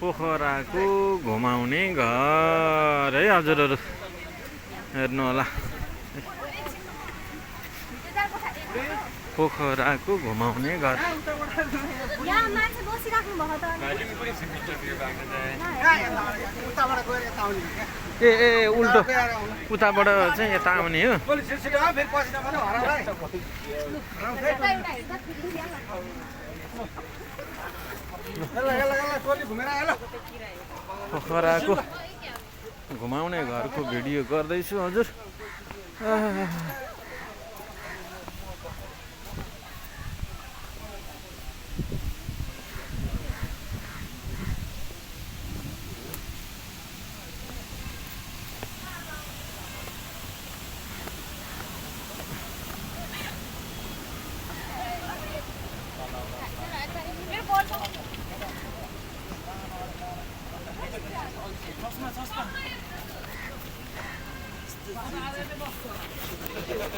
पोखराको घुमाउने घर है हजुरहरू हेर्नु होला पोखराको घुमाउने घर ए उल्टो उताबाट चाहिँ यता आउने हो पोखराको घुमाउने घरको भिडियो गर्दैछु हजुर